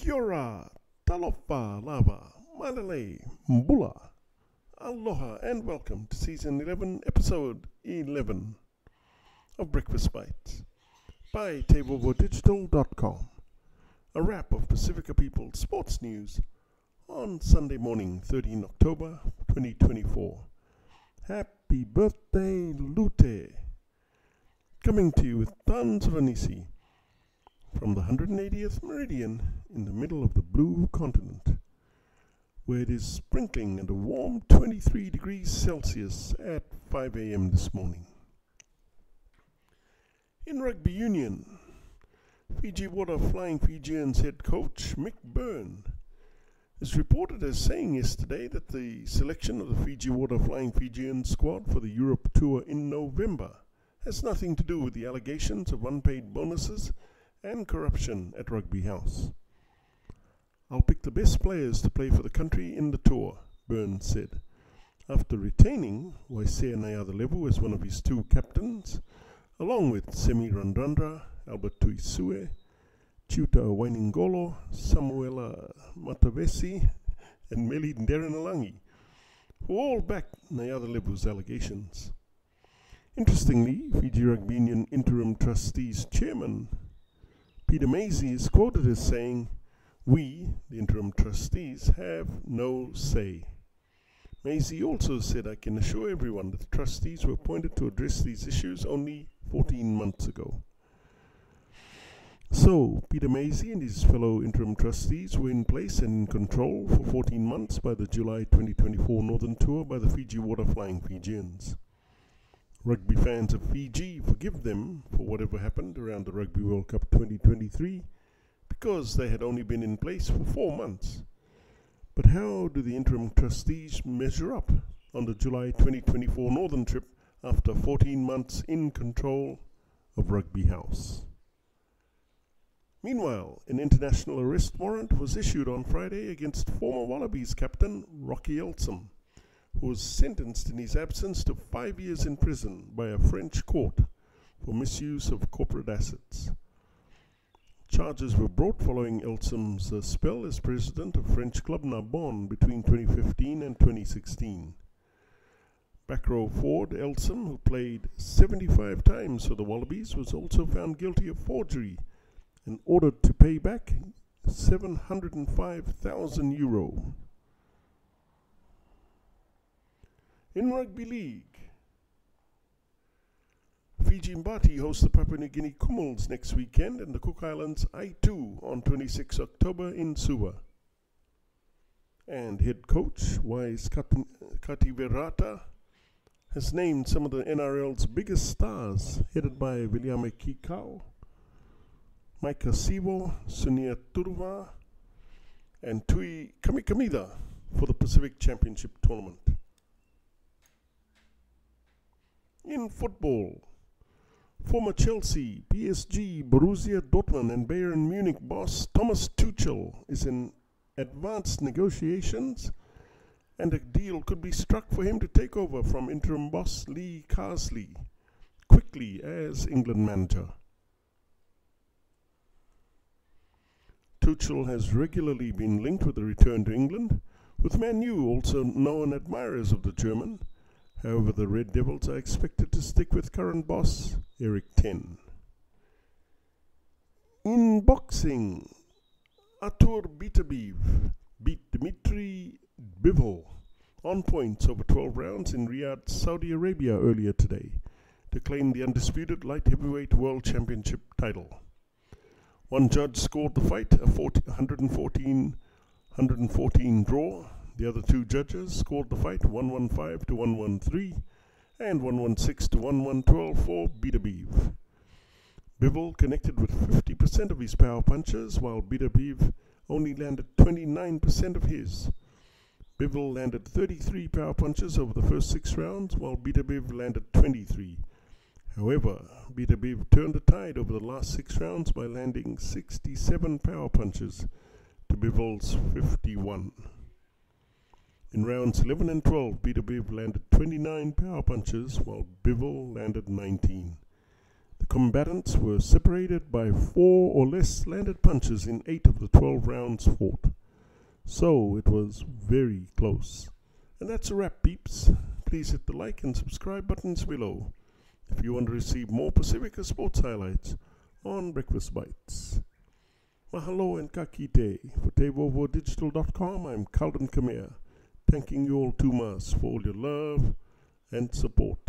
Kia ora, Talofa, Lava, Malale, Bula. Aloha and welcome to Season 11, Episode 11 of Breakfast Bites by TEIVOVOdigital.com. A wrap of Pasifika People's sports news on Sunday morning, 13 October 2024. Happy birthday, Lute! Coming to you with tons of hanisi from the 180th meridian in the middle of the blue continent, where it is sprinkling at a warm 23 degrees Celsius at 5 a.m. this morning. In Rugby Union, Fiji Water Flying Fijians head coach Mick Byrne is reported as saying yesterday that the selection of the Fiji Water Flying Fijians squad for the Europe tour in November has nothing to do with the allegations of unpaid bonuses and corruption at Rugby House. "I'll pick the best players to play for the country in the tour," Byrne said, after retaining Waisea Nayacalevu as one of his two captains, along with Semi Radradra, Tuisue, Jiuta Wainiqolo, Matavesi and Meli Derenalagi, who all backed Nayacalevu's allegations. Interestingly, Fiji Rugby Union Interim Trustees Chairman Peter Maisey is quoted as saying, "We, the interim trustees, have no say." Maisey also said, "I can assure everyone that the trustees were appointed to address these issues only 14 months ago." So, Peter Maisey and his fellow interim trustees were in place and in control for 14 months by the July 2024 Northern Tour by the Fiji Water Flying Fijians. Rugby fans of Fiji forgive them for whatever happened around the Rugby World Cup 2023 because they had only been in place for 4 months. But how do the interim trustees measure up on the July 2024 Northern trip after 14 months in control of Rugby House? Meanwhile, an international arrest warrant was issued on Friday against former Wallabies captain Rocky Elsom, who was sentenced in his absence to 5 years in prison by a French court for misuse of corporate assets. Charges were brought following Elsom's spell as president of French club Narbonne between 2015 and 2016. Back row forward Elsom, who played 75 times for the Wallabies, was also found guilty of forgery and ordered to pay back €705,000. In Rugby League, Fiji Mbati host the Papua New Guinea Kumuls next weekend and the Cook Islands I2 on 26 October in Suva. And head coach Waisea Nayacalevu has named some of the NRL's biggest stars, headed by Williame Kikau, Maika Sivo, Sunia Turuva, and Tui Kamikamiza for the Pacific Championship Tournament. In football, former Chelsea, PSG, Borussia Dortmund and Bayern Munich boss Thomas Tuchel is in advanced negotiations, and a deal could be struck for him to take over from interim boss Lee Carsley quickly as England manager. Tuchel has regularly been linked with a return to England, with Man U also known admirers of the German. However, the Red Devils are expected to stick with current boss Eric Ten. In boxing, Artur Beterbiev beat Dmitry Bivol on points over 12 rounds in Riyadh, Saudi Arabia earlier today to claim the undisputed light heavyweight world championship title. One judge scored the fight a 114 draw. The other two judges scored the fight 115 to 113 and 116 to 1112 for Beterbiev. Bivol connected with 50% of his power punches, while Beterbiev only landed 29% of his. Bivol landed 33 power punches over the first 6 rounds, while Beterbiev landed 23. However, Beterbiev turned the tide over the last 6 rounds by landing 67 power punches to Bivol's 51. In rounds 11 and 12, Beterbiev landed 29 power punches, while Bivol landed 19. The combatants were separated by 4 or less landed punches in 8 of the 12 rounds fought. So it was very close. And that's a wrap, peeps. Please hit the like and subscribe buttons below if you want to receive more Pasifika sports highlights on Breakfast Bites. Mahalo and kakite. For TEIVOVOdigital.com, I'm Calvin Kamea, thanking you all too much for all your love and support.